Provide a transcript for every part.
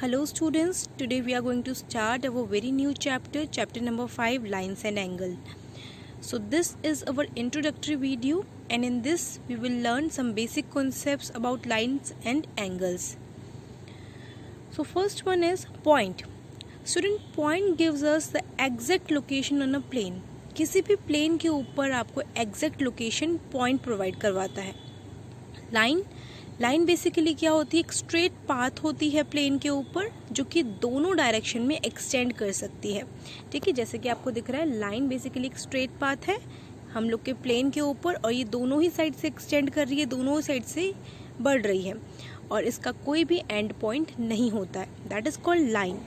Hello students, today we are going to start our very new chapter number 5, lines and angle. So this is our introductory video, and in this we will learn some basic concepts about lines and angles. So first one is point. Student, point gives us the exact location on a plane. किसी भी plane के ऊपर आपको exact location point provide करवाता है. Line basically क्या होती है? एक स्ट्रेट पाथ होती है प्लेन के ऊपर जो कि दोनों डायरेक्शन में एक्सटेंड कर सकती है. ठीक है, जैसे कि आपको दिख रहा है, लाइन बेसिकली एक स्ट्रेट पाथ है हम लोग के प्लेन के ऊपर, और ये दोनों ही साइड से एक्सटेंड कर रही है, दोनों साइड से बढ़ रही है, और इसका कोई भी एंड पॉइंट नहीं होता है. That is called line.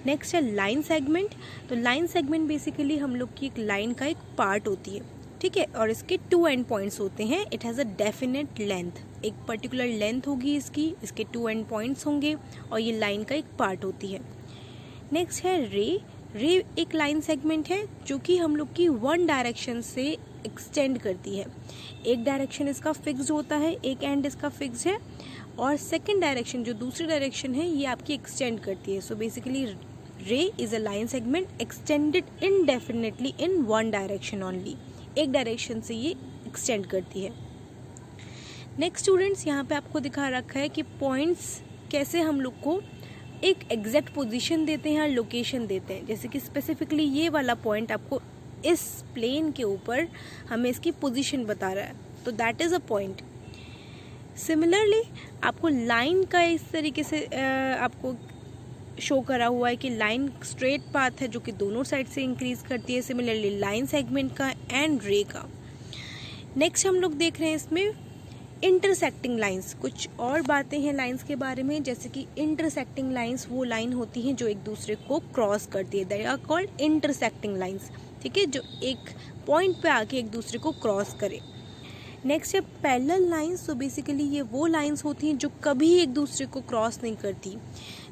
Next है लाइन सेगमेंट. तो लाइन सेगमेंट बेसिकली हम लोग की एक लाइन का एक पार्ट होती है. ठीक है, और इसके 2 एंड पॉइंट्स होते हैं. It has a definite length, एक पर्टिकुलर लेंथ होगी इसके 2 एंड पॉइंट्स होंगे, और ये लाइन का एक पार्ट होती है. नेक्स्ट है रे एक लाइन सेगमेंट है जो कि हम लोग की वन डायरेक्शन से एक्सटेंड करती है. एक डायरेक्शन इसका फिक्स्ड होता है, एक एंड इसका फिक्स्ड है, और सेकेंड डायरेक्शन जो दूसरी डायरेक्शन है ये आपकी एक्सटेंड करती है. सो बेसिकली रे is a line segment extended indefinitely in one direction only. एक डायरेक्शन से ये एक्सटेंड करती है. नेक्स्ट स्टूडेंट्स, यहाँ पे आपको दिखा रखा है कि पॉइंट्स कैसे हम लोग को एक एग्जैक्ट पोजीशन देते हैं, लोकेशन देते हैं. जैसे कि स्पेसिफिकली ये वाला पॉइंट आपको इस प्लेन के ऊपर हमें इसकी पोजीशन बता रहा है, तो that is a point. Similarly आपको लाइन का इस तरीके से आपको शो करा हुआ है कि लाइन स्ट्रेट पाथ है जो कि दोनों साइड से इंक्रीज करती है. सिमिलरली लाइन सेगमेंट का एंड रे का. नेक्स्ट हम लोग देख रहे हैं इसमें इंटरसेक्टिंग लाइंस. कुछ और बातें हैं लाइंस के बारे में, जैसे कि इंटरसेक्टिंग लाइंस वो लाइन होती हैं जो एक दूसरे को क्रॉस करती है. They are called intersecting lines. ठीक है, जो एक पॉइंट पे आके एक दूसरे को क्रॉस करे. नेक्स्ट है पैरेलल लाइंस. तो बेसिकली ये वो लाइंस होती हैं जो कभी एक दूसरे को क्रॉस नहीं करती.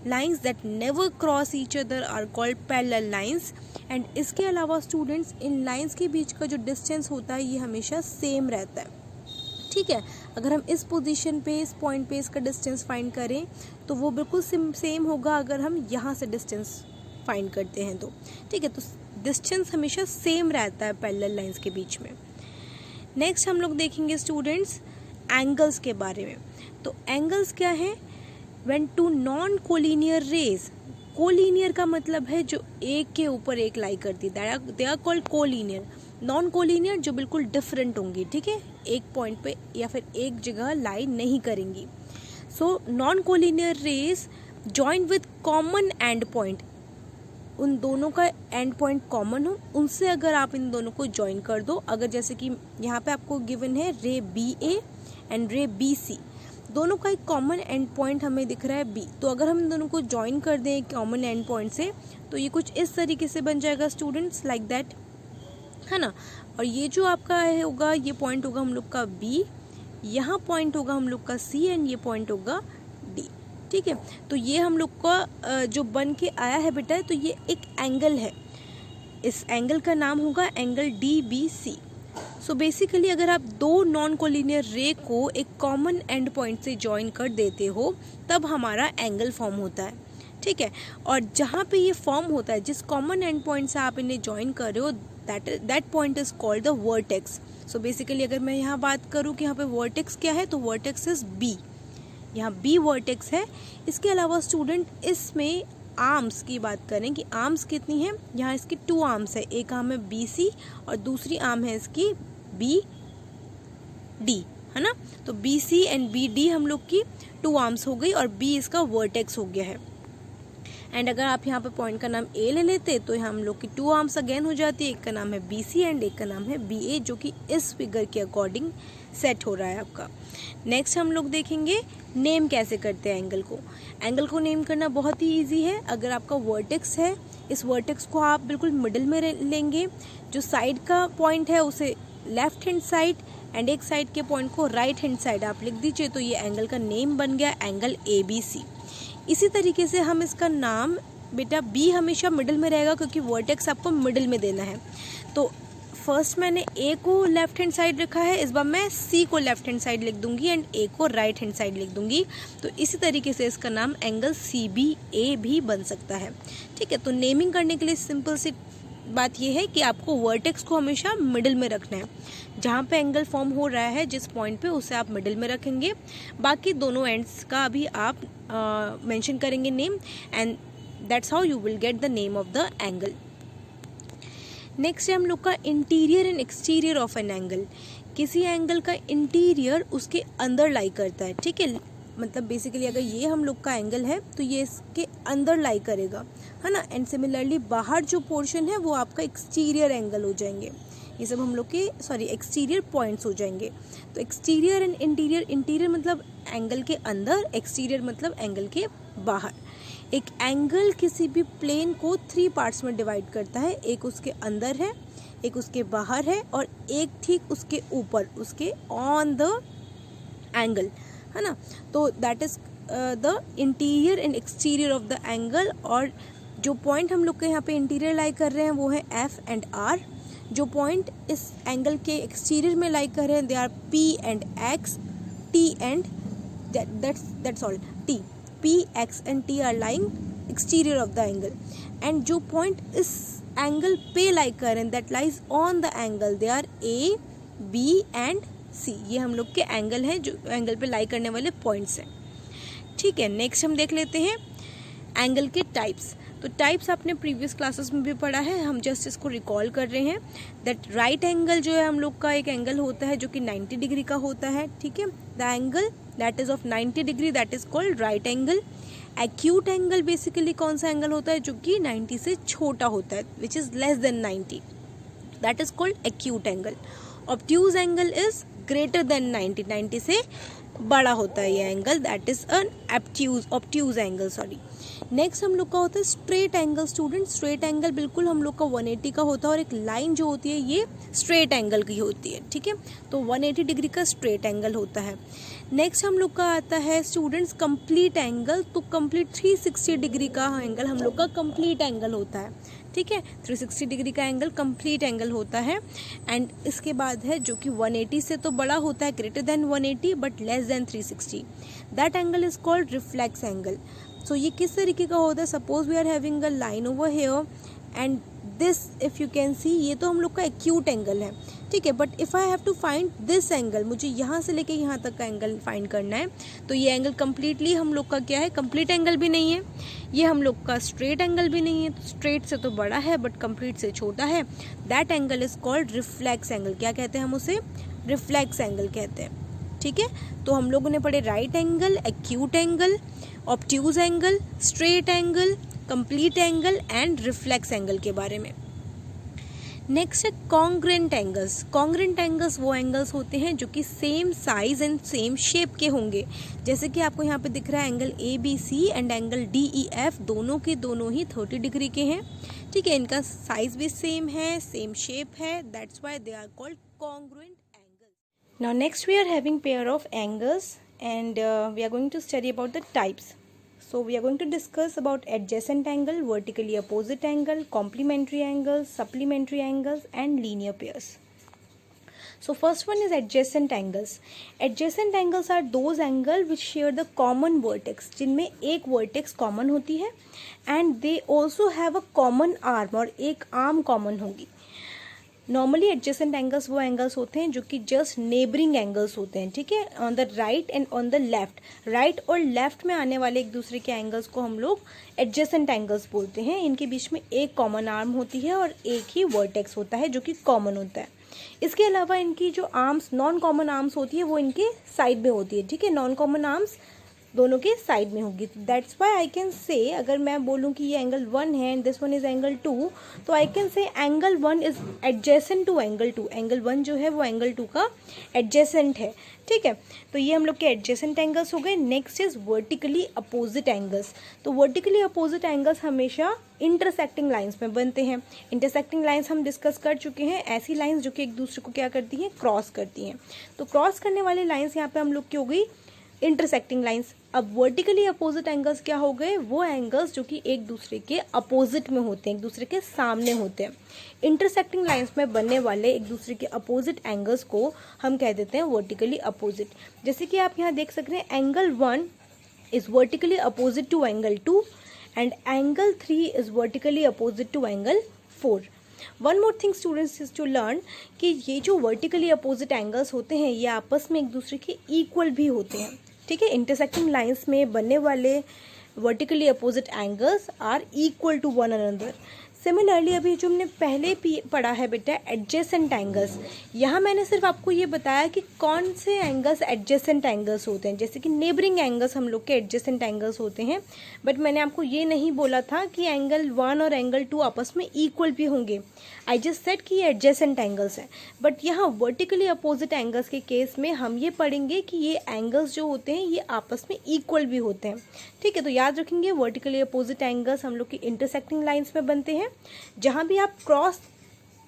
Lines that never cross each other are called parallel lines. And इसके अलावा स्टूडेंट्स, इन लाइंस के बीच का जो डिस्टेंस होता है ये हमेशा सेम रहता है. ठीक है, अगर हम इस पोजीशन पे, इस पॉइंट पे इसका डिस्टेंस फाइंड करें तो वो बिल्कुल सेम होगा अगर हम यहाँ से डिस्टेंस फाइंड करते हैं तो. ठीक है, तो डिस्टेंस हमेशा सेम रहता है पैरेलल लाइंस के बीच में. नेक्स्ट हम लोग देखेंगे स्टूडेंट्स एंगल्स के बारे में. तो एंगल्स क्या है? When two non collinear rays. Collinear का मतलब है जो एक के ऊपर एक लाई करती है, they are called collinear. Non collinear जो बिल्कुल डिफरेंट होंगी. ठीक है, एक पॉइंट पे या फिर एक जगह लाई नहीं करेंगी. So non collinear rays join with common end point. उन दोनों का एंड पॉइंट कॉमन हो, उनसे अगर आप इन दोनों को ज्वाइन कर दो. अगर जैसे कि यहाँ पे आपको गिवन है रे बी ए एंड रे बी सी, दोनों का एक कॉमन एंड पॉइंट हमें दिख रहा है बी. तो अगर हम इन दोनों को ज्वाइन कर दें कॉमन एंड पॉइंट से, तो ये कुछ इस तरीके से बन जाएगा स्टूडेंट्स, लाइक दैट, है ना. और ये जो आपका होगा, ये पॉइंट होगा हम लोग का बी, यहाँ पॉइंट होगा हम लोग का सी, एंड ये पॉइंट होगा डी. ठीक है, तो ये हम लोग का जो बन के आया है बेटा, तो ये एक एंगल है. इस एंगल का नाम होगा angle D B C. So basically अगर आप दो नॉन कोलिनियर रे को एक कॉमन एंड पॉइंट से ज्वाइन कर देते हो तब हमारा एंगल फॉर्म होता है. ठीक है, और जहाँ पे ये फॉर्म होता है, जिस कॉमन एंड पॉइंट से आप इन्हें ज्वाइन कर रहे हो, that point is called the vertex. So basically अगर मैं यहाँ बात करूँ कि यहाँ पे वर्टेक्स क्या है, तो वर्टेक्स इज बी. यहाँ बी वर्टेक्स है. इसके अलावा स्टूडेंट इसमें आर्म्स की बात करें कि आर्म्स कितनी है, यहाँ इसकी 2 आर्म्स है. एक आर्म है बी सी और दूसरी आर्म है इसकी बी डी, है ना. तो B C and B D हम लोग की 2 आर्म्स हो गई, और बी इसका वर्टेक्स हो गया है. एंड अगर आप यहाँ पे पॉइंट का नाम ए ले लेते तो हम लोग की 2 आर्म्स अगेन हो जाती है. एक का नाम है बी सी एंड एक का नाम है बी ए, जो कि इस फिगर के अकॉर्डिंग सेट हो रहा है आपका. नेक्स्ट हम लोग देखेंगे नेम कैसे करते हैं एंगल को. एंगल को नेम करना बहुत ही ईजी है. अगर आपका वर्टेक्स है, इस वर्टेक्स को आप बिल्कुल मिडिल में लेंगे. जो साइड का पॉइंट है उसे लेफ्ट हैंड साइड, एंड एक साइड के पॉइंट को राइट हैंड साइड आप लिख दीजिए, तो ये एंगल का नेम बन गया एंगल ए बी सी. इसी तरीके से हम इसका नाम, बेटा बी हमेशा मिडिल में रहेगा क्योंकि वर्टेक्स आपको मिडिल में देना है. तो फर्स्ट मैंने ए को लेफ्ट हैंड साइड रखा है, इस बार मैं सी को लेफ्ट हैंड साइड लिख दूंगी एंड ए को राइट हैंड साइड लिख दूंगी। तो इसी तरीके से इसका नाम एंगल सी बी ए भी बन सकता है। ठीक है, तो नेमिंग करने के लिए सिंपल सी बात यह है कि आपको वर्टेक्स को हमेशा मिडिल में रखना है। जहाँ पे एंगल फॉर्म हो रहा है जिस पॉइंट पे, उसे आप मिडिल में रखेंगे। बाकी दोनों एंड्स का भी आप मेंशन करेंगे name, and that's how you will get the name of the angle. Next है हम लोग का interior and exterior of an angle. किसी एंगल का इंटीरियर उसके अंदर लाई करता है। ठीक है, मतलब बेसिकली अगर ये हम लोग का एंगल है तो ये इसके अंदर लाई करेगा, है ना। एंड सिमिलरली बाहर जो पोर्शन है वो आपका एक्सटीरियर एंगल हो जाएंगे। ये सब हम लोग के एक्सटीरियर पॉइंट्स हो जाएंगे। तो एक्सटीरियर एंड इंटीरियर, इंटीरियर मतलब एंगल के अंदर, एक्सटीरियर मतलब एंगल के बाहर। एक एंगल किसी भी प्लेन को 3 पार्ट्स में डिवाइड करता है। एक उसके अंदर है, एक उसके बाहर है, और एक ठीक उसके ऊपर, उसके ऑन द एंगल, है ना। तो that is the interior and exterior of the angle. और जो पॉइंट हम लोग के यहाँ पे इंटीरियर लाई कर रहे हैं वो है एफ एंड आर। जो पॉइंट इस एंगल के एक्सटीरियर में लाई कर रहे हैं they are P and X, T and that's all, T, P, X and T are lying exterior of the angle. And जो पॉइंट इस एंगल पे लाई कर रहे हैं that lies on the angle, they are A, B and C. ये हम लोग के एंगल हैं, जो एंगल पे लाई करने वाले पॉइंट्स हैं। ठीक है, नेक्स्ट हम देख लेते हैं एंगल के टाइप्स। तो टाइप्स आपने प्रीवियस क्लासेस में भी पढ़ा है, हम जस्ट इसको रिकॉल कर रहे हैं। दैट राइट एंगल जो है हम लोग का एक एंगल होता है जो कि 90 डिग्री का होता है। ठीक है, the angle that is of 90 degree that is called right angle. Acute angle basically कौन सा एंगल होता है जो कि 90 से छोटा होता है, which is less than 90, that is called acute angle. Obtuse angle is greater than 90, 90 से बड़ा होता है ये angle, that is an obtuse angle, sorry. Next हम लोग का होता है straight angle. Student, straight angle बिल्कुल हम लोग का 180 का होता है, और एक लाइन जो होती है ये स्ट्रेट एंगल की होती है। ठीक है, तो 180 डिग्री का स्ट्रेट एंगल होता है। नेक्स्ट हम लोग का आता है स्टूडेंट्स कंप्लीट एंगल। तो कंप्लीट 360 डिग्री का एंगल हम लोग का कंप्लीट एंगल होता है। ठीक है, 360 डिग्री का एंगल कंप्लीट एंगल होता है। एंड इसके बाद है जो कि 180 से तो बड़ा होता है, greater than 180 but less than 360, that angle is called reflex angle. So ये किस तरीके का होता है, suppose we are having a line over here and this if you can see, ये तो हम लोग का एक्यूट एंगल है। ठीक है, but if I have to find this angle, मुझे यहाँ से लेके यहाँ तक का एंगल फाइंड करना है, तो ये एंगल कम्प्लीटली हम लोग का क्या है, कंप्लीट एंगल भी नहीं है, ये हम लोग का स्ट्रेट एंगल भी नहीं है। स्ट्रेट से तो बड़ा है बट कंप्लीट से छोटा है, that angle is called reflex angle. क्या कहते हैं हम उसे, रिफ्लेक्स एंगल कहते हैं। ठीक है, तो हम लोगों ने पढ़े right angle, acute angle, obtuse angle, straight angle, complete angle and reflex angle के बारे में। नेक्स्ट है कॉन्ग्रेंट एंगल्स। कॉन्ग्रेंट एंगल्स वो एंगल्स होते हैं जो कि same size and same shape के होंगे। जैसे कि आपको यहाँ पे दिख रहा है angle A B C and angle D E F, दोनों के दोनों ही 30 डिग्री के हैं। ठीक है, इनका साइज भी सेम है, सेम शेप है, that's why they are called congruent angles. Now next we are having pair of angles and we are going to study about the types. So we are going to discuss about adjacent angle, vertically opposite angle, complementary angles, supplementary angles and linear pairs. So first one is adjacent angles. Adjacent angles are those angles which share the common vertex, जिनमें एक vertex common होती है and they also have a common arm, और एक arm common होगी। Normally adjacent angles वो angles होते हैं जो कि जस्ट नेबरिंग एंगल्स होते हैं। ठीक है, on the right and on the left, right और लेफ्ट में आने वाले एक दूसरे के एंगल्स को हम लोग एडजेसेंट एंगल्स बोलते हैं। इनके बीच में एक कॉमन आर्म होती है और एक ही वर्टेक्स होता है जो कि कॉमन होता है। इसके अलावा इनकी जो आर्म्स, नॉन कॉमन आर्म्स होती है वो इनके साइड में होती है। ठीक है, नॉन कॉमन आर्म्स दोनों के साइड में होगी। दैट्स व्हाई आई कैन से, अगर मैं बोलूँ कि ये एंगल 1 है and this one is angle 2, तो I can say angle 1 is adjacent to angle 2। Angle 1 जो है वो एंगल 2 का एडजेसेंट है। ठीक है, तो ये हम लोग के एडजेसेंट एंगल्स हो गए। Next is vertically opposite angles. तो वर्टिकली अपोजिट एंगल्स हमेशा इंटरसेक्टिंग लाइंस में बनते हैं। इंटरसेक्टिंग लाइंस हम डिस्कस कर चुके हैं, ऐसी लाइंस जो कि एक दूसरे को क्या करती हैं, क्रॉस करती हैं। तो क्रॉस करने वाली लाइंस यहाँ पे हम लोग की हो गई इंटरसेक्टिंग लाइंस। अब वर्टिकली अपोजिट एंगल्स क्या हो गए, वो एंगल्स जो कि एक दूसरे के अपोजिट में होते हैं, एक दूसरे के सामने होते हैं। इंटरसेक्टिंग लाइंस में बनने वाले एक दूसरे के अपोजिट एंगल्स को हम कह देते हैं वर्टिकली अपोजिट। जैसे कि आप यहाँ देख सकते हैं, angle 1 is vertically opposite to angle 2 and angle 3 is vertically opposite to angle 4। One more thing students is to learn कि ये जो वर्टिकली अपोजिट एंगल्स होते हैं ये आपस में एक दूसरे के इक्वल भी होते हैं, ठीक है। इंटरसेक्टिंग लाइंस में बनने वाले vertically opposite angles are equal to one another. Similarly अभी जो हमने पहले पढ़ा है बेटा एडजेसेंट एंगल्स, यहाँ मैंने सिर्फ आपको ये बताया कि कौन से एंगल्स एडजेसेंट एंगल्स होते हैं, जैसे कि नेबरिंग एंगल्स हम लोग के एडजेसेंट एंगल्स होते हैं, बट मैंने आपको ये नहीं बोला था कि एंगल 1 और एंगल 2 आपस में इक्वल भी होंगे। आई जस्ट सेड कि ये एडजेसेंट एंगल्स हैं, बट यहाँ वर्टिकली अपोजिट एंगल्स के केस में हम ये पढ़ेंगे कि ये एंगल्स जो होते हैं ये आपस में इक्वल भी होते हैं, ठीक है। तो याद रखेंगे वर्टिकली अपोजिट एंगल्स हम लोग की इंटरसेक्टिंग लाइंस में बनते हैं। जहाँ भी आप क्रॉस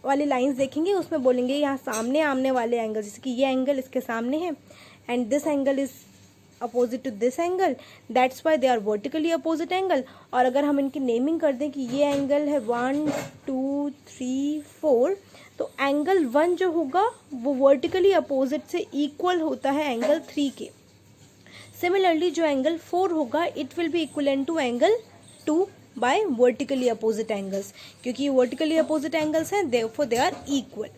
वाली लाइंस देखेंगे उसमें बोलेंगे यहाँ सामने आमने वाले एंगल, जैसे कि ये एंगल इसके सामने है and this angle is opposite to this angle, that's why they are vertically opposite angle. और अगर हम इनकी नेमिंग कर दें कि ये एंगल है 1 2 3 4, तो एंगल 1 जो होगा वो वर्टिकली अपोजिट से इक्वल होता है एंगल 3 के। सिमिलरली जो एंगल 4 होगा it will be equivalent to angle 2 by vertically opposite angles, क्योंकि ये वर्टिकली अपोजिट एंगल्स हैं देयरफॉर दे आर इक्वल।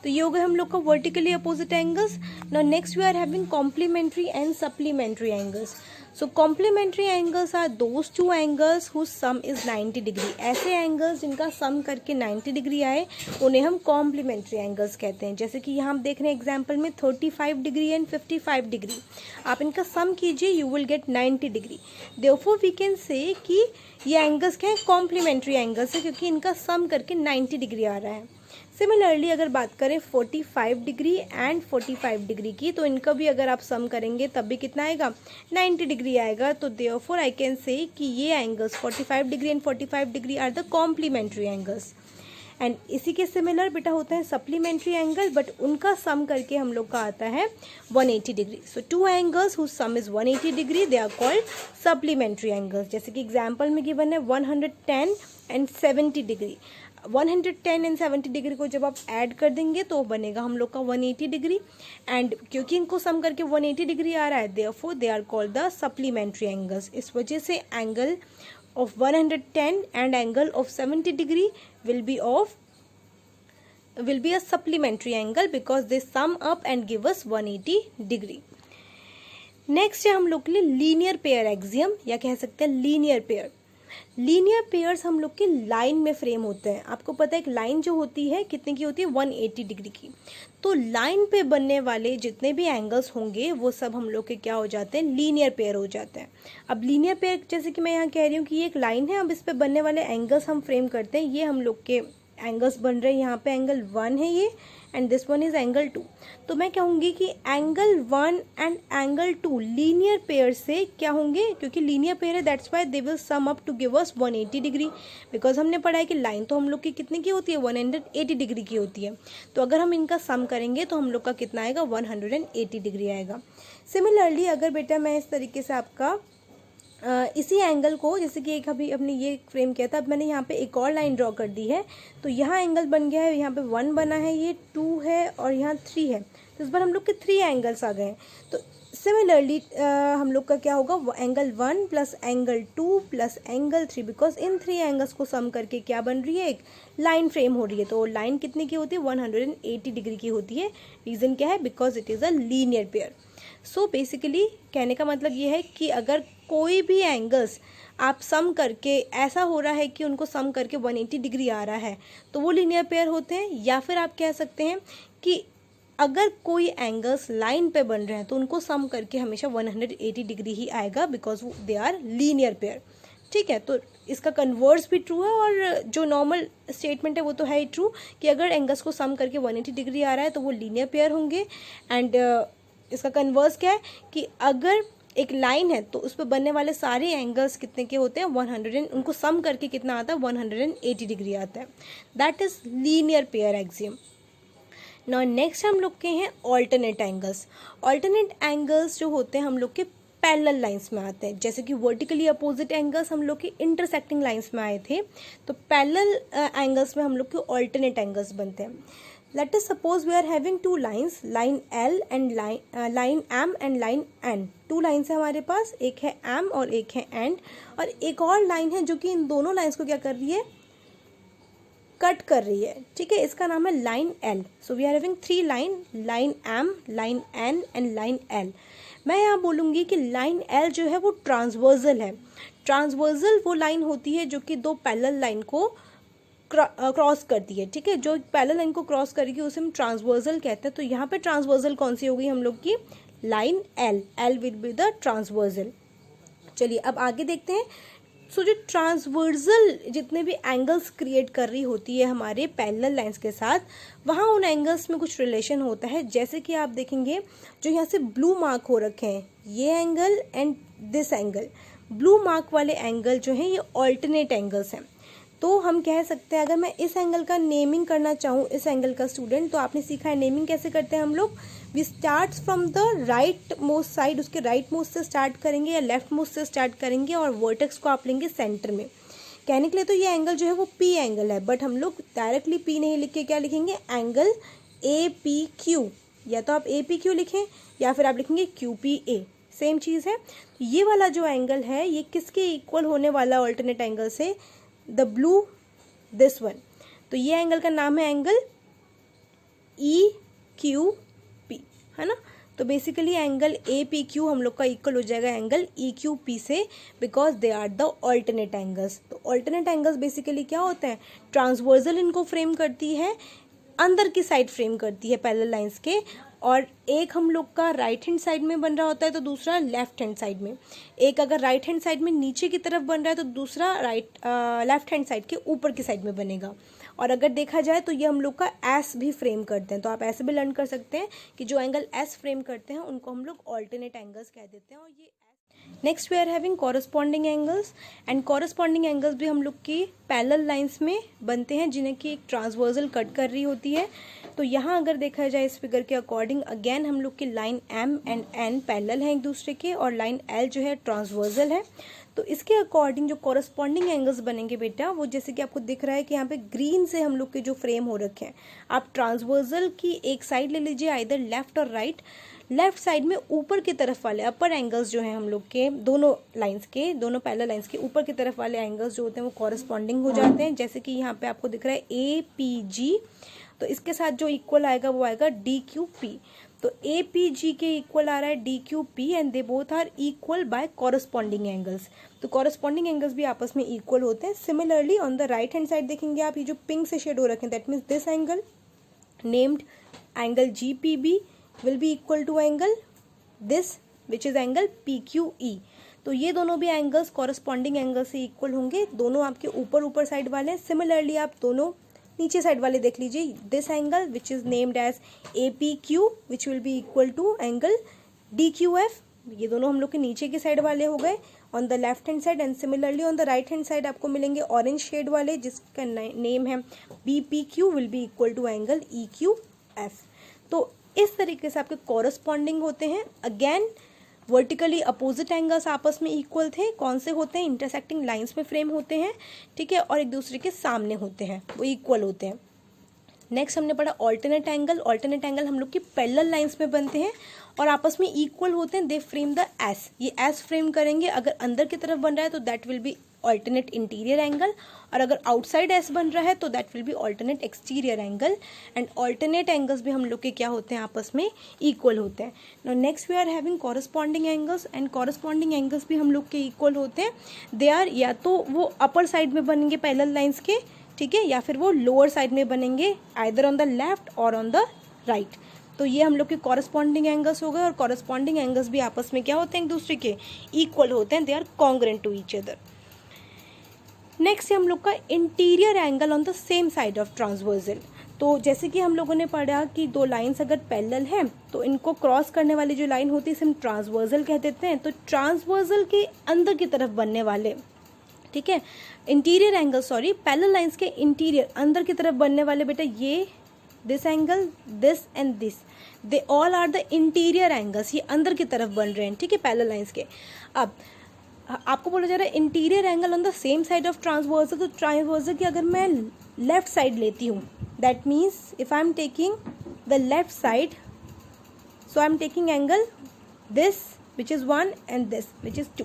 तो ये हो गए हम लोग का vertically opposite angles. Now next we are having complementary and supplementary angles. So complementary angles are those two angles whose sum is 90 degree. ऐसे एंगल्स जिनका सम करके 90 डिग्री आए उन्हें हम कॉम्प्लीमेंट्री एंगल्स कहते हैं। जैसे कि यहाँ हम देख रहे हैं एग्जाम्पल में 35 डिग्री एंड 55 डिग्री, आप इनका सम कीजिए you will get 90 degree. Therefore we can say कि ये एंगल्स क्या है, कॉम्प्लीमेंट्री एंगल्स है, क्योंकि इनका सम करके 90 डिग्री आ रहा है। सिमिलरली अगर बात करें 45 डिग्री एंड 45 डिग्री की, तो इनका भी अगर आप सम करेंगे तब भी कितना आएगा, 90 डिग्री आएगा। तो देयरफॉर आई कैन से कि ये angles 45 degree and 45 degree are the complementary angles. And इसी के सिमिलर बेटा होता है सप्लीमेंट्री एंगल, बट उनका सम करके हम लोग का आता है 180 degree. So two angles whose sum is 180 degree they are called supplementary angles. जैसे कि एग्जाम्पल में गिवन है 110 एंड 70 डिग्री। 110 एंड 70 डिग्री को जब आप ऐड कर देंगे तो बनेगा हम लोग का 180 डिग्री, एंड क्योंकि इनको सम करके 180 डिग्री आ रहा है therefore they are called the supplementary angles. इस वजह से angle of 110 and angle of 70 degree will be a supplementary angle because they sum up and give us 180 degree. Next है हम लोग के लिए लीनियर पेयर एक्सियम, या कह सकते हैं लीनियर पेयर। लीनियर पेयर्स हम लोग के लाइन में फ्रेम होते हैं। आपको पता है एक लाइन जो होती है कितने की होती है, 180 डिग्री की। तो लाइन पे बनने वाले जितने भी एंगल्स होंगे वो सब हम लोग के क्या हो जाते हैं, लीनियर पेयर हो जाते हैं। अब लीनियर पेयर जैसे कि मैं यहाँ कह रही हूँ कि ये एक लाइन है, अब इस पे बनने वाले एंगल्स हम फ्रेम करते हैं, ये हम लोग के एंगल्स बन रहे हैं। यहाँ पे एंगल 1 है ये and this one is angle 2। तो मैं कहूँगी कि एंगल 1 एंड एंगल 2 लीनियर पेयर से क्या होंगे, क्योंकि लीनियर पेयर है that's why they will sum up to give us 180 degree. Because हमने पढ़ा है कि लाइन तो हम लोग की कितने की होती है, 180 डिग्री की होती है। तो अगर हम इनका सम करेंगे तो हम लोग का कितना आएगा, 180 डिग्री आएगा। सिमिलरली अगर बेटा मैं इस तरीके से आपका इसी एंगल को, जैसे कि एक अभी अपने ये फ्रेम किया था, अब मैंने यहाँ पे एक और लाइन ड्रॉ कर दी है, तो यहाँ एंगल बन गया है, यहाँ पे 1 बना है, ये 2 है और यहाँ 3 है। तो इस बार हम लोग के 3 एंगल्स आ गए हैं। तो सिमिलरली हम लोग का क्या होगा, angle 1 plus angle 2 plus angle 3, because in 3 angles को सम करके क्या बन रही है, एक लाइन फ्रेम हो रही है। तो लाइन कितने की होती है, 180 डिग्री की होती है। रीज़न क्या है, because it is a linear pair. So basically कहने का मतलब ये है कि अगर कोई भी एंगल्स आप सम करके ऐसा हो रहा है कि उनको सम करके 180 डिग्री आ रहा है तो वो लीनियर पेयर होते हैं। या फिर आप कह सकते हैं कि अगर कोई एंगल्स लाइन पे बन रहे हैं तो उनको सम करके हमेशा 180 डिग्री ही आएगा, because they are linear pair. ठीक है, तो इसका कन्वर्स भी ट्रू है और जो नॉर्मल स्टेटमेंट है वो तो है ही ट्रू कि अगर एंगल्स को सम करके 180 डिग्री आ रहा है तो वो लीनियर पेयर होंगे। एंड इसका कन्वर्स क्या है कि अगर एक लाइन है तो उस पर बनने वाले सारे एंगल्स कितने के होते हैं, 100, उनको सम करके कितना आता है, 180 डिग्री आता है। That is linear pair axiom. Now next हम लोग के हैं ऑल्टरनेट एंगल्स। ऑल्टरनेट एंगल्स जो होते हैं हम लोग के पैरेलल लाइंस में आते हैं। जैसे कि वर्टिकली अपोजिट एंगल्स हम लोग के इंटरसेक्टिंग लाइंस में आए थे, तो पैरेलल एंगल्स में हम लोग के ऑल्टरनेट एंगल्स बनते हैं। Let us suppose we are having two lines, line L and line M and line N. Two lines है हमारे पास, एक है एम और एक है एंड, और एक और लाइन है जो कि इन दोनों लाइंस को क्या कर रही है, कट कर रही है। ठीक है, इसका नाम है line L. So we are having three line, line M, line N and line L. मैं यहाँ बोलूँगी कि लाइन एल जो है वो ट्रांसवर्जल है। ट्रांसवर्जल वो लाइन होती है जो कि दो पैरेलल लाइन को क्रॉस करती है। ठीक है, जो पैरेलल लाइन को क्रॉस करेगी उसे हम ट्रांसवर्जल कहते हैं। तो यहाँ पे ट्रांसवर्जल कौन सी होगी हम लोग की, line L. L will be the transversal. चलिए अब आगे देखते हैं। सो जो ट्रांसवर्जल जितने भी एंगल्स क्रिएट कर रही होती है हमारे पैरेलल लाइंस के साथ, वहाँ उन एंगल्स में कुछ रिलेशन होता है। जैसे कि आप देखेंगे जो यहाँ से ब्लू मार्क हो रखे हैं, ये angle and this angle, blue mark वाले एंगल जो हैं ये ऑल्टरनेट एंगल्स हैं। तो हम कह सकते हैं, अगर मैं इस एंगल का नेमिंग करना चाहूँ, इस एंगल का स्टूडेंट, तो आपने सीखा है नेमिंग कैसे करते हैं हम लोग। We start from the right most side, उसके राइट मोस्ट से स्टार्ट करेंगे या लेफ्ट मोस्ट से स्टार्ट करेंगे, और वर्टेक्स को आप लेंगे सेंटर में। कहने के लिए तो ये एंगल जो है वो पी एंगल है, बट हम लोग डायरेक्टली पी नहीं लिख के क्या लिखेंगे, एंगल ए पी क्यू। या तो आप ए पी क्यू लिखें या फिर आप लिखेंगे क्यू पी ए, सेम चीज़ है। ये वाला जो एंगल है ये किसके इक्वल होने वाला ऑल्टरनेट एंगल से, द ब्लू, दिस वन। तो ये एंगल का नाम है एंगल ई क्यू पी, है ना। तो basically angle A P Q हम लोग का इक्वल हो जाएगा एंगल ई क्यू पी से, because they are the alternate angles. तो ऑल्टरनेट एंगल्स बेसिकली क्या होते हैं, ट्रांसवर्जल इनको फ्रेम करती है, अंदर की साइड फ्रेम करती है पैरेलल लाइंस के, और एक हम लोग का राइट हैंड साइड में बन रहा होता है तो दूसरा लेफ्ट हैंड साइड में। एक अगर राइट हैंड साइड में नीचे की तरफ बन रहा है तो दूसरा लेफ्ट हैंड साइड के ऊपर की साइड में बनेगा। और अगर देखा जाए तो ये हम लोग का एस भी फ्रेम करते हैं। तो आप ऐसे भी लर्न कर सकते हैं कि जो एंगल एस फ्रेम करते हैं उनको हम लोग ऑल्टरनेट एंगल्स कह देते हैं। और ये next we are having corresponding angles, and corresponding angles भी हम लोग की पैरेलल लाइंस में बनते हैं जिन्हें की एक ट्रांसवर्जल कट कर रही होती है। तो यहाँ अगर देखा जाए इस फिगर के अकॉर्डिंग, अगेन हम लोग की line M and N parallel हैं एक दूसरे के, और लाइन एल जो है ट्रांसवर्जल है। तो इसके अकॉर्डिंग जो कॉरस्पॉन्डिंग एंगल्स बनेंगे बेटा, वो जैसे कि आपको दिख रहा है कि यहाँ पे ग्रीन से हम लोग के जो फ्रेम हो रखे हैं, आप ट्रांसवर्जल की एक साइड ले लीजिए, आइदर लेफ्ट और राइट। लेफ्ट साइड में ऊपर की तरफ वाले अपर एंगल्स जो हैं हम लोग के दोनों लाइंस के, दोनों पैरेलल लाइंस के ऊपर की तरफ वाले एंगल्स जो होते हैं वो कॉरस्पॉन्डिंग हो जाते हैं। जैसे कि यहाँ पे आपको दिख रहा है ए पी जी, तो इसके साथ जो इक्वल आएगा वो आएगा डी क्यू पी। तो ए पी जी के इक्वल आ रहा है D Q P, and they both are equal by corresponding angles. तो कॉरस्पॉन्डिंग एंगल्स भी आपस में इक्वल होते हैं। Similarly on the right hand side देखेंगे आप, ये जो पिंक से शेड हो रखे हैं, that means this angle named angle G P B will be equal to angle this which is angle P Q E. तो ये दोनों भी एंगल्स कॉरस्पॉन्डिंग एंगल से इक्वल होंगे, दोनों आपके ऊपर साइड वाले हैं। सिमिलरली आप दोनों नीचे साइड वाले देख लीजिए, this angle which is named as A P Q which will be equal to angle D Q F. ये दोनों हम लोग के नीचे की साइड वाले हो गए on the left hand side, and similarly on the right hand side आपको मिलेंगे ऑरेंज शेड वाले जिसका नेम है B P Q will be equal to angle E Q F. तो इस तरीके से आपके कॉरस्पॉन्डिंग होते हैं। अगेन वर्टिकली अपोजिट एंगल्स आपस में इक्वल थे, कौन से होते हैं, इंटरसेक्टिंग लाइंस में फ्रेम होते हैं, ठीक है, और एक दूसरे के सामने होते हैं, वो इक्वल होते हैं। नेक्स्ट हमने पढ़ा ऑल्टरनेट एंगल। ऑल्टरनेट एंगल हम लोग की पैरेलल लाइंस में बनते हैं और आपस में इक्वल होते हैं। दे फ्रेम द एस, ये एस फ्रेम करेंगे। अगर अंदर की तरफ बन रहा है तो that will be alternate interior angle, और अगर आउटसाइड एस बन रहा है तो that will be alternate exterior angle. And alternate angles भी हम लोग के क्या होते हैं, आपस में इक्वल होते हैं। Now next we are having corresponding angles, and corresponding angles भी हम लोग के इक्वल होते हैं। दे आर या तो वो अपर साइड में बनेंगे पैरेलल लाइंस के, ठीक है, या फिर वो लोअर साइड में बनेंगे, आइदर ऑन द लेफ्ट और ऑन द राइट। तो ये हम लोग के कॉरस्पॉन्डिंग एंगल्स हो गए, और कॉरस्पॉन्डिंग एंगल्स भी आपस में क्या होते हैं, एक दूसरे के इक्वल होते हैं। They are congruent to each other. Next है हम लोग का interior angle on the same side of transversal. तो जैसे कि हम लोगों ने पढ़ा कि दो लाइंस अगर पैरेलल हैं तो इनको क्रॉस करने वाली जो लाइन होती है इसे हम ट्रांसवर्जल कह देते हैं। तो ट्रांसवर्जल के अंदर की तरफ बनने वाले, ठीक है, interior angle, sorry, parallel lines के इंटीरियर अंदर की तरफ बनने वाले बेटा ये this angle, this and this, they all are the interior angles, ये अंदर की तरफ बन रहे हैं, ठीक है, पैरेलल लाइंस के। अब आपको बोला जा रहा है interior angle on the same side of transversal, तो ट्रांसवर्सल की अगर मैं लेफ्ट साइड लेती हूँ, that means if I am taking the left side, so I am taking angle this which is 1 and this which is 2।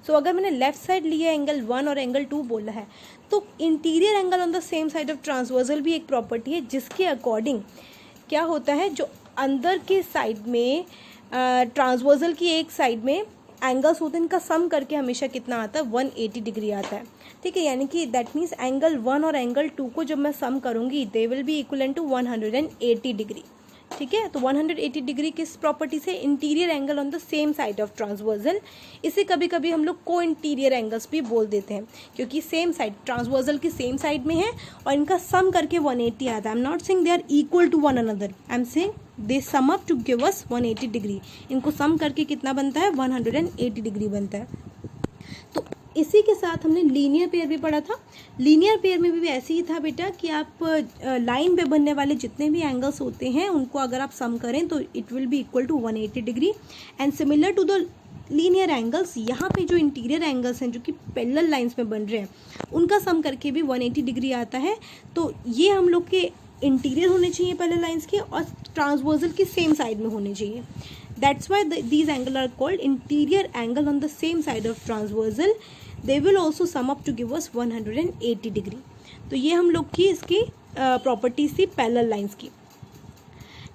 सो अगर मैंने left side लिया angle 1 और एंगल 2 बोला है, तो interior angle on the same side of transversal भी एक property है जिसके अकॉर्डिंग क्या होता है, जो अंदर की साइड में ट्रांसवर्सल की एक साइड में एंगल्स होते हैं, इनका सम करके हमेशा कितना आता है, 180 डिग्री आता है, ठीक है। यानी कि दैट मीन्स एंगल 1 और एंगल 2 को जब मैं सम करूंगी they will be equal to 180 degree, ठीक है। तो 180 डिग्री किस प्रॉपर्टी से, interior angle on the same side of transversal. इसे कभी कभी हम लोग को इंटीरियर एंगल्स भी बोल देते हैं, क्योंकि सेम साइड ट्रांसवर्सल की सेम साइड में है और इनका सम करके 180 आता है। I am not saying they are equal to one another, I am saying they sum up to give us 180 degree. इनको सम करके कितना बनता है, 180 डिग्री बनता है। तो इसी के साथ हमने लीनियर पेयर भी पढ़ा था। लीनियर पेयर में भी ऐसे ही था बेटा कि आप लाइन पे बनने वाले जितने भी एंगल्स होते हैं उनको अगर आप सम करें तो it will be equal to 180 degree. And similar to the linear angles, यहाँ पे जो इंटीरियर एंगल्स हैं जो कि पैरेलल लाइंस में बन रहे हैं उनका सम करके भी 180 डिग्री आता है। तो ये हम लोग के इंटीरियर होने चाहिए पैरेलल लाइंस के और ट्रांसवर्सल की सेम साइड में होने चाहिए। That's why these angles are called interior angle on the same side of transversal. They will also sum up to give us 180 degree. तो ये हम लोग की इसकी प्रॉपर्टीज थी पैरेलल लाइंस की।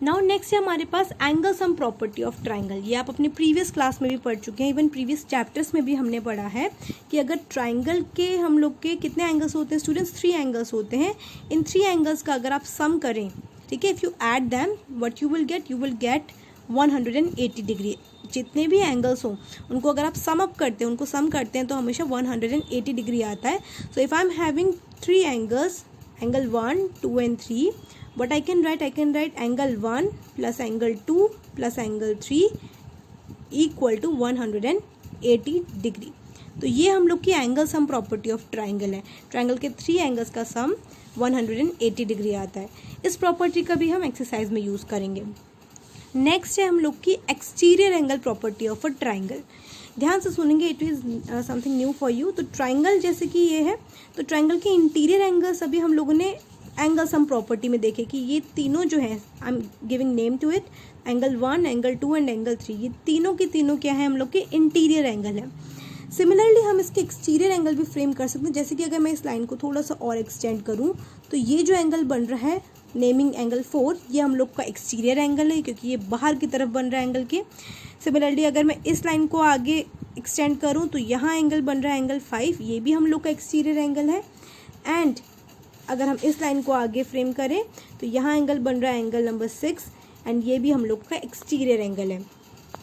नाउ नेक्स्ट है हमारे पास angle sum property of triangle. ये आप अपने प्रीवियस क्लास में भी पढ़ चुके हैं, इवन प्रीवियस चैप्टर्स में भी हमने पढ़ा है कि अगर ट्राइंगल के हम लोग के कितने एंगल्स होते हैं स्टूडेंट्स, 3 एंगल्स होते हैं। इन 3 एंगल्स का अगर आप सम करें, ठीक है, if you add them what you will gate 180 degree. जितने भी एंगल्स हों उनको अगर आप सम अप करते हैं, उनको सम करते हैं तो हमेशा 180 डिग्री आता है। So if I am having 3 angles, angle 1, 2 and 3, what I can write angle 1 plus angle 2 plus angle 3 equal to 180 degree. तो ये हम लोग की angle sum property of triangle है। ट्राइंगल के 3 एंगल्स का सम 180 डिग्री आता है। इस प्रॉपर्टी का भी हम एक्सरसाइज में यूज़ करेंगे। नेक्स्ट है हम लोग की exterior angle property of a triangle. ध्यान से सुनेंगे, it is something new for you. तो ट्राइंगल जैसे कि ये है, तो ट्राइंगल के इंटीरियर एंगल्स अभी हम लोगों ने एंगल सम प्रॉपर्टी में देखे कि ये तीनों जो है, I am giving name to it, angle 1, angle 2 and angle 3, ये तीनों के तीनों क्या है, हम लोग के इंटीरियर एंगल है। सिमिलरली हम इसके एक्सटीरियर एंगल भी फ्रेम कर सकते हैं। जैसे कि अगर मैं इस लाइन को थोड़ा सा और एक्सटेंड करूँ तो ये जो एंगल बन रहा है नेमिंग एंगल 4, ये हम लोग का एक्सटीरियर एंगल है क्योंकि ये बाहर की तरफ बन रहा है एंगल के। सिमिलरली अगर मैं इस लाइन को आगे एक्सटेंड करूँ तो यहाँ एंगल बन रहा है एंगल 5, ये भी हम लोग का एक्सटीरियर एंगल है। एंड अगर हम इस लाइन को आगे फ्रेम करें तो यहाँ एंगल बन रहा है एंगल नंबर 6 एंड ये भी हम लोग का एक्सटीरियर एंगल है।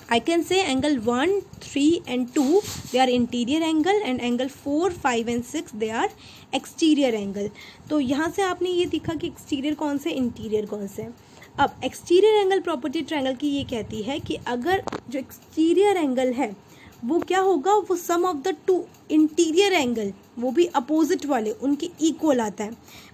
I can say angle 1, 3 and 2 they are interior angle and angle 4, 5 and 6 they are exterior angle। तो यहाँ से आपने ये देखा कि एक्सटीरियर कौन से, इंटीरियर कौन से। अब एक्सटीरियर एंगल प्रॉपर्टी ट्रायंगल की ये कहती है कि अगर जो एक्सटीरियर एंगल है वो क्या होगा, वो सम ऑफ द 2 इंटीरियर एंगल, वो भी अपोजिट वाले, उनके इक्वल आता है।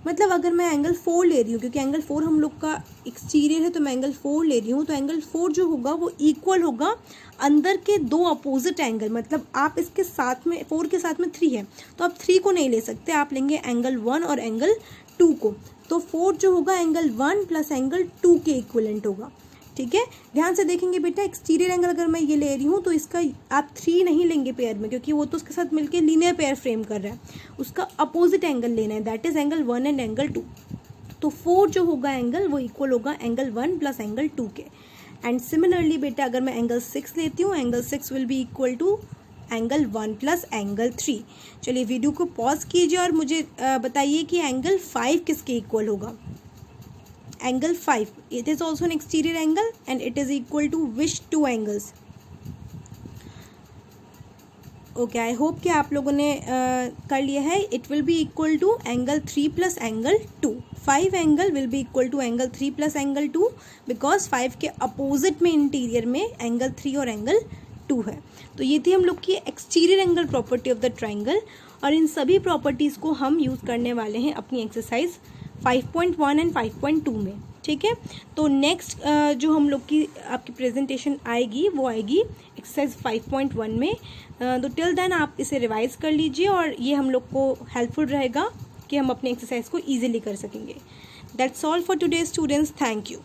मतलब अगर मैं एंगल 4 ले रही हूँ, क्योंकि एंगल 4 हम लोग का एक्सटीरियर है तो मैं एंगल 4 ले रही हूँ, तो एंगल 4 जो होगा वो इक्वल होगा अंदर के 2 अपोजिट एंगल। मतलब आप इसके साथ में 4 के साथ में 3 है तो आप 3 को नहीं ले सकते, आप लेंगे एंगल 1 और एंगल 2 को। तो 4 जो होगा एंगल 1 प्लस एंगल 2 के इक्वलेंट होगा। ठीक है, ध्यान से देखेंगे बेटा, एक्सटीरियर एंगल अगर मैं ये ले रही हूँ तो इसका आप 3 नहीं लेंगे पेयर में, क्योंकि वो तो उसके साथ मिलके लीनियर पेयर फ्रेम कर रहा है। उसका अपोजिट एंगल लेना है, that is angle 1 and angle 2। तो 4 जो होगा एंगल वो इक्वल होगा एंगल 1 प्लस एंगल 2 के। एंड सिमिलरली बेटा अगर मैं एंगल 6 लेती हूँ, angle 6 will be equal to angle 1 plus angle 3। चलिए वीडियो को पॉज कीजिए और मुझे बताइए कि एंगल 5 किसके इक्वल होगा। Angle 5, it is also an exterior angle and it is equal to which 2 angles? Okay, I hope कि आप लोगों ने कर लिया है। It will be equal to angle 3 plus angle 2. 5 angle will be equal to angle 3 plus angle 2 because 5 के opposite में interior में angle 3 और angle 2 है। तो ये थी हम लोग की exterior angle property of the triangle, और इन सभी प्रॉपर्टीज़ को हम यूज़ करने वाले हैं अपनी एक्सरसाइज 5.1 एंड 5.2 में। ठीक है। तो नेक्स्ट जो हम लोग की आपकी प्रेजेंटेशन आएगी वो आएगी एक्सरसाइज 5.1 में। तो टिल देन आप इसे रिवाइज कर लीजिए और ये हम लोग को हेल्पफुल रहेगा कि हम अपने एक्सरसाइज को ईजिली कर सकेंगे। That's all for today students, thank you.